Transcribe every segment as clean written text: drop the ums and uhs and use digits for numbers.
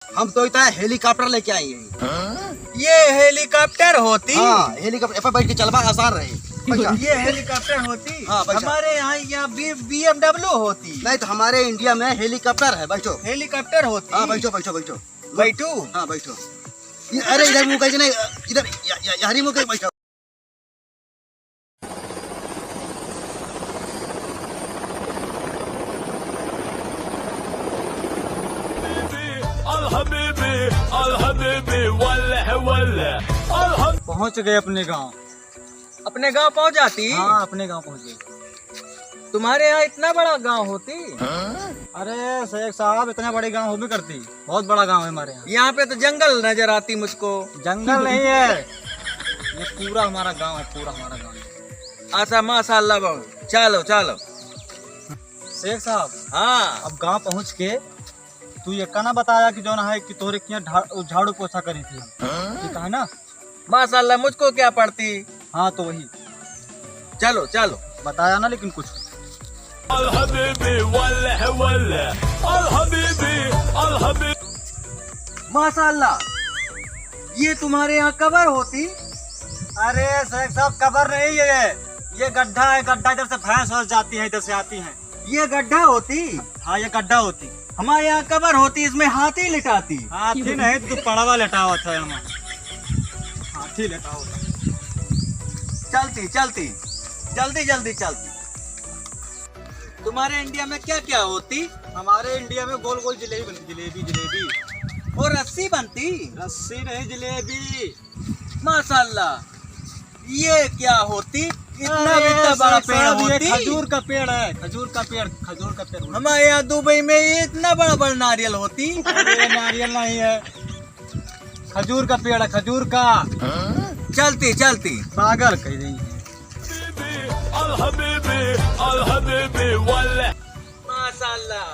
हम तो इतना हेलीकॉप्टर लेके आए हैं। ये हेलीकॉप्टर होती? हाँ, हेलीकॉप्टर पर बैठ के चलवा आसान रहे। ये हेलीकॉप्टर होती? हाँ, हमारे यहाँ BMW होती। नहीं तो हमारे इंडिया में हेलीकॉप्टर है। बैठो। हेलीकॉप्टर होती? हाँ, बैठो बैठो बैठो बैठू? हाँ बैठो। अरे इधर मुँह करके नहीं, इधर यारी मुँह करके बैठो। पहुंच गए अपने गांव। अपने गांव पहुंच जाती? हाँ, अपने गांव पहुंच गए। तुम्हारे यहाँ इतना बड़ा गांव होती? अरे शेख साहब, इतने बड़े गांव हो भी करती। बहुत बड़ा गांव है हमारे यहाँ। यहाँ पे तो जंगल नजर आती मुझको। जंगल नहीं है, ये पूरा हमारा गांव है, पूरा हमारा गांव है। अच्छा, माशाल्लाह बाबू। चलो चलो। शेख साहब, हाँ, अब गांव पहुंच के तू ये कहना बताया कि जो ना है कि तोरे किया झाड़ू पोछा करी थी, ठीक है ना? माशाल्लाह, मुझको क्या पड़ती। हाँ, तो वही चलो चलो। बताया ना, लेकिन कुछ माशाल्लाह, ये तुम्हारे यहाँ कबर होती? अरे शेख साहब, कबर नहीं है, ये गड्ढा है। गड्ढा इधर से भैंस वैंस जाती है, इधर से आती हैं। ये गड्ढा होती? हाँ, ये गड्ढा होती। हमारे यहाँ कबर होती, इसमें हाथी लिटाती। हाथी नहीं, तू पड़वा लेटा हुआ था यहाँ। हाथी लेटा हुआ। चलती चलती, जल्दी जल्दी चलती। तुम्हारे इंडिया में क्या क्या होती? हमारे इंडिया में गोल गोल जलेबी बनती। जलेबी जलेबी। और रस्सी बनती? रस्सी नहीं, जलेबी। माशाल्लाह, ये क्या होती? इतना बड़ा पेड़ होती? खजूर का पेड़ है, खजूर का पेड़, खजूर का पेड़। हमारे यहाँ दुबई में ये इतना बड़ा बड़ा नारियल होती। अरे नारियल नहीं है, खजूर का पेड़ है, खजूर का। चलती चलती। पागल कह रही है। माशाल्लाह,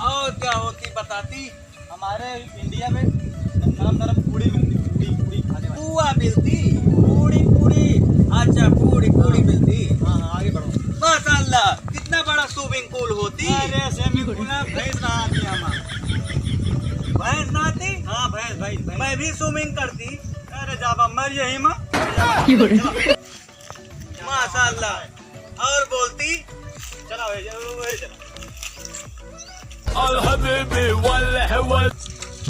और क्या होती बताती? हमारे इंडिया में नरम नरम पूड़ी मिलती। पूड़ी पूड़ी खाने वाली। पुआ मिलती? पूड़ी पूड़ी। अच्छा, पूड़ी पूड़ी मिलती। हाँ हाँ, आगे बढ़ो। माशाल्लाह, कितना बड़ा स्विमिंग पूल होती? अरे स्विमिंग पूल में भैंस नहाती है हमारे। भैंस नहाती? हाँ, भैंस भैंस। मैं भी स्विमिंग करती। अरे जाबा मर यही माँ। माशाल्लाह, और बोलती? चला चला।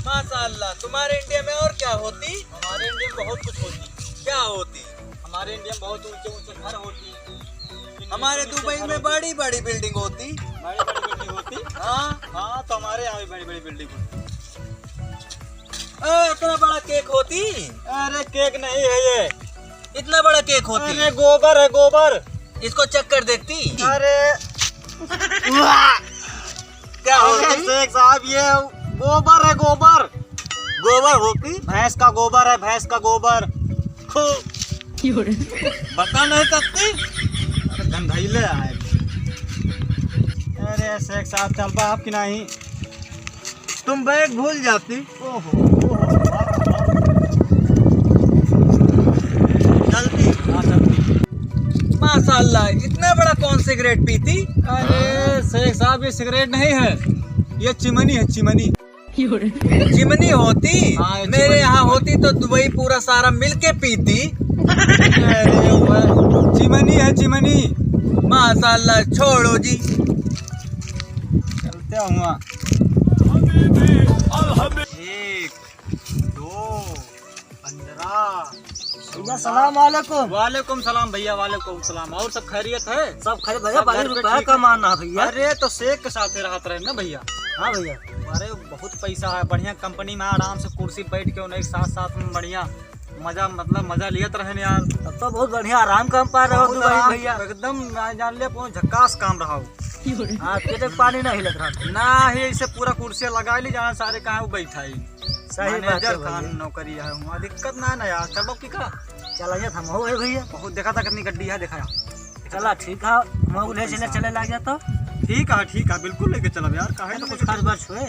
माशाल्लाह, तुम्हारे इंडिया में और क्या होती? हमारे इंडिया में बहुत कुछ होती। क्या होती? हमारे इंडिया में बहुत ऊंचे ऊंचे घर होती। हमारे दुबई में बड़ी बड़ी बिल्डिंग होती। बड़ी बड़ी बिल्डिंग होती। हाँ, हाँ, तो हमारे यहाँ भी बड़ी बड़ी बिल्डिंग होती। इतना बड़ा केक होती? अरे केक नहीं है ये, इतना बड़ा केक होती? अरे गोबर है, गोबर। इसको चेक कर देखती। अरे क्या होती? शेख साहब, ये गोबर है, गोबर। गोबर होती? भैंस का गोबर है, भैंस का गोबर। बता नहीं सकती? अरे गंधैले आए। अरे शेख साहब, चल बा आपकी नहीं। तुम बैग भूल जाती। ओहो, चलती? हाँ, चलती। माशाल्लाह, इतना बड़ा कौन सिगरेट पीती? अरे शेख साहब, ये सिगरेट नहीं है, ये चिमनी है, चिमनी। चिमनी होती? हाँ, ये मेरे चिमनी। यहाँ होती तो दुबई पूरा सारा मिलके पीती। अरे वो चिमनी है, चिमनी। माशाल्लाह, छोड़ो जी। चलते हुआ। 1 2 15। भैया सलाम वालेकुम। वालेकुम सलाम भैया, वालेकुम सलाम। और सब खैरियत है? सब खैर भैया, सब घर 12 पे रुपया ठीक है? कमाना भैया। अरे तो शेख के साथ रहते रहे ना भैया। हाँ भैया। अरे बहुत पैसा है, बढ़िया कंपनी में आराम से कुर्सी बैठ के उन्हें साथ साथ में बढ़िया मजा, मतलब मजा लियत रहे यार। तब तो बहुत बढ़िया आराम काम पा रहे हो बहुत दुबई आराम, भैया। एकदम जान ले झक्कास काम रहा हो। हाँ, पेट में पानी नहीं लग रहा। ना ही ऐसे पूरा कुर्सी लगा ली, जाना सारे कहाँ वो बैठा ही। सही बात है मैनेजर भैया। खान नौकरी है वहाँ, दिक्कत ना है ना यार। चलो की का चला हम हो गए भैया। बहुत देखा था कितनी गड्डी है, दिखाया। चला ठीक है, मैं उन्हें चले चले लग गया तो ठीक है, बिल्कुल लेके चलब यार। काहे तो कुछ कुछ खर्च बर्च हुए।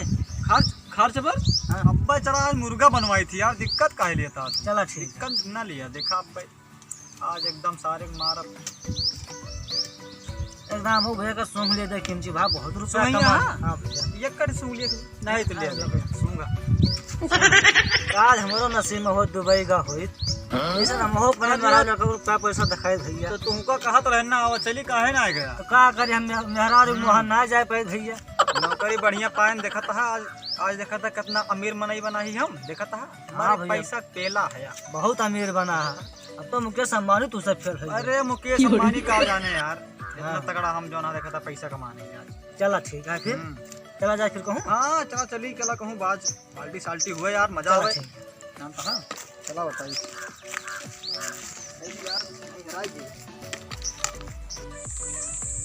खर्च पर हाँ। अब्बा चला आज मुर्गा बनवाई थी यार, दिक्कत काहे लिया था। चला ठीक। दिक्कत ना लिया, देखा अब आज एकदम सारे मारा। एकदम हो भैया का सूंघ ले दे किमची भाव बहुत रुपया सूंघिया? कमा। हां भैया ये कर सूंघ नहीं तो ले सूंगा। आज हमारो नसीब में हो दुबई का होइत ऐसे हम हो पर बना लगा रुपया पैसा दिखाई भैया। तो तुमको कहा तो रहना आवा चली काहे ना आ गया। तो का करी हम मेहरारू मोहन ना जाए पाए भैया। नौकरी बढ़िया पायन देखा था आज देखा था कितना अमीर मनई बना ही हम देखा था। हाँ हमारे भैया। पैसा केला है यार। बहुत अमीर बना है। अब तो मुकेश अंबानी तू सब फेल है। अरे मुकेश अंबानी कहा जाने यार इतना तगड़ा हम जो ना देखा था पैसा कमाने यार। चला ठीक है फिर चला जाए फिर कहूँ। हाँ चला चली चला कहूँ बाज पार्टी साल्टी हुए यार मजा चला आवे। ठीक। नाम कहाँ चला बताइए।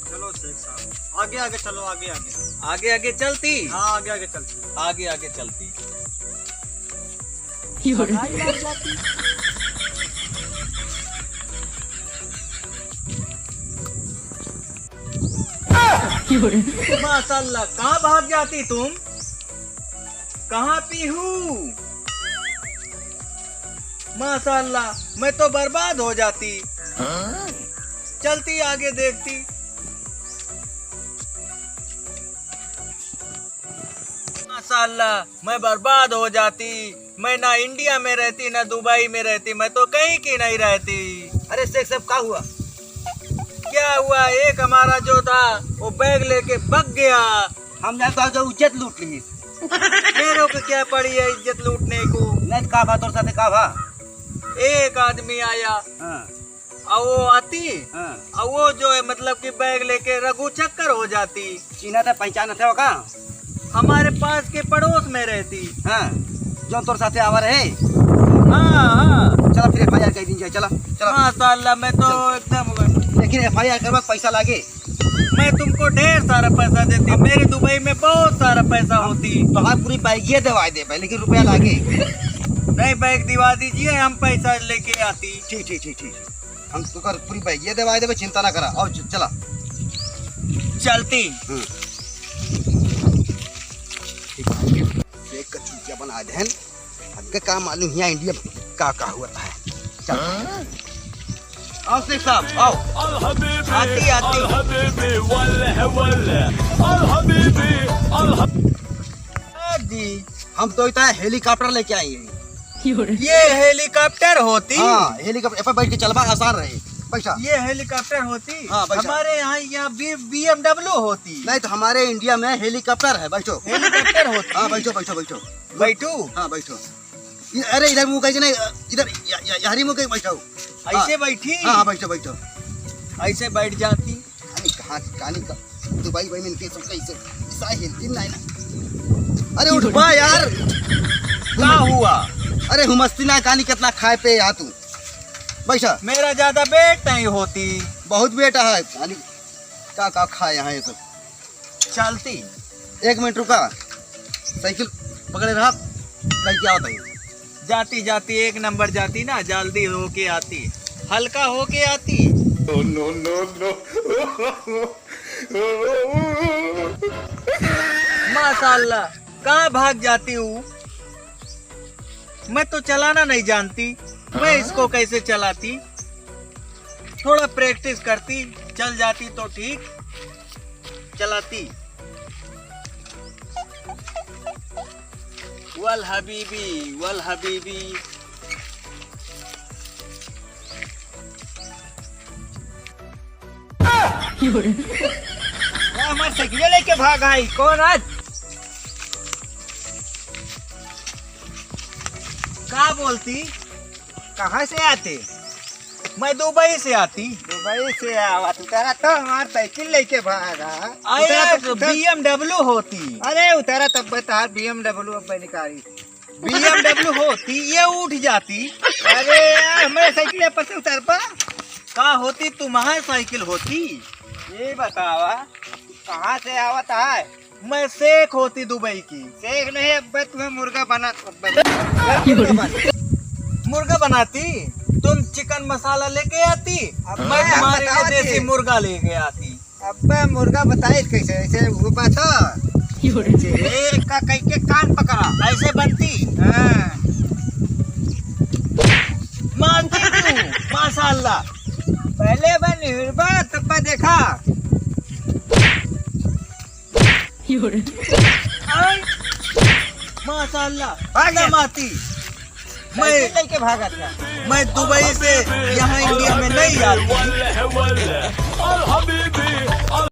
चलो शेख साहब आगे आगे चलो आगे आगे। आगे आगे चलती, हाँ आगे आगे चलती। आगे आगे चलती। माशाल्लाह कहाँ भाग जाती तुम? कहाँ पीहू? माशाल्लाह मैं तो बर्बाद हो जाती। चलती आगे देखती। माशाल्लाह मैं बर्बाद हो जाती। मैं ना इंडिया में रहती ना दुबई में रहती, मैं तो कहीं की नहीं रहती। अरे शेख साहब क्या हुआ? क्या हुआ? एक हमारा जो था वो बैग लेके भाग गया। हम जाए तो इज्जत लूट ली। मेरे को क्या पड़ी है इज्जत लूटने को? नहीं का भा तोर साथे का भा? एक आदमी आया हाँ और वो आती हाँ और वो जो है मतलब कि बैग लेके रघु चक्कर हो जाती। चीना था पहचान थे का? हमारे पास के पड़ोस में रहती। हाँ जो तोर साथे आवा रहे। हाँ हाँ चला फिर एफआईआर कर दी जाए। चला चला। माशाल्लाह मैं तो एकदम लेकिन एफआईआर करवा पैसा लागे। मैं तुमको ढेर सारा पैसा देती। मेरी दुबई में बहुत सारा पैसा होती। तो हाँ पूरी बैगिए दवा दे भाई, लेकिन रुपया लागे। नहीं बैग दिवा दीजिए हम पैसा लेके आती। ठीक ठीक ठीक ठीक हम तो कर पूरी बैगिए दवा दे, चिंता ना करा। और चला चलती। शेख का चूतिया बना दे। हमके का मालूम यहाँ इंडिया का हुआ है। चल आओ शेख साहब आओ। आती आती जी। हम तो इतना हेलीकॉप्टर लेके आए हैं। ये हेलीकॉप्टर होती? हाँ हेलीकॉप्टर पे बैठ के चलवा आसान रहे। पैसा ये हेलीकॉप्टर होती? हाँ, बैठा। हमारे यहाँ BMW होती। नहीं तो हमारे इंडिया में हेलीकॉप्टर है। बैठो। हेलीकॉप्टर होती। हाँ बैठो बैठो बैठो बैठू हाँ बैठो। अरे इधर मुँह कैसे नहीं, इधर यारी मुँह कैसे बैठाओ। ऐसे बैठी? हाँ बैठो बैठो। ऐसे बैठ जाती। अरे कहाँ कहानी का दुबई भाई में सब कैसे ईसा हिलती नहीं ना। अरे उठ बा यार। क्या हुआ? अरे हुमस्ती ना कहानी कितना खाए पे यहाँ तू। बैठा। मेरा ज्यादा वेट नहीं होती। बहुत बेटा है कहानी का खाए यहाँ ये सब। चलती। 1 मिनट रुका, साइकिल पकड़े रहा। कहीं क्या होता है? जाती जाती एक नंबर जाती ना, जल्दी होके आती, हल्का होके आती। माशाल्लाह कहाँ भाग जाती हूँ? मैं तो चलाना नहीं जानती, मैं इसको कैसे चलाती? थोड़ा प्रैक्टिस करती चल जाती तो ठीक चलाती। वल हबीबी वल हबीबी। हमारे साइकिल लेके भाग आई कौन आज? क्या बोलती? कहाँ से आते? मैं दुबई से आती। दुबई से आवा तू तेरा तो हमार साइकिल लेके भागा। आया तो BMW होती। अरे उतारा तब बता BMW अब निकाली। BMW होती ये उठ जाती। अरे यार हमारे साइकिल पर से उतर पा। का होती? तुम्हारी साइकिल होती। ये बतावा कहाँ से आवत है? मैं शेख होती दुबई की। शेख नहीं अब तुम्हें मुर्गा बना। मुर्गा बनाती, तुम चिकन मसाला लेके आती, अब मैं मैं तुम्हारे बतावा लिए देसी थी। मुर्गा लेके आती। अब मुर्गा बताइए कैसे ऐसे वो बता। एक का कहीं के कान पकड़ा ऐसे बनती। हाँ मानती तू? माशाल्लाह। पहले बन निर्भा तब देखा। माशाल्लाह आ गया। एकदम आती। मैं लेके भागा था। मैं दुबई से यहाँ इंडिया में नहीं आती। Al Habibi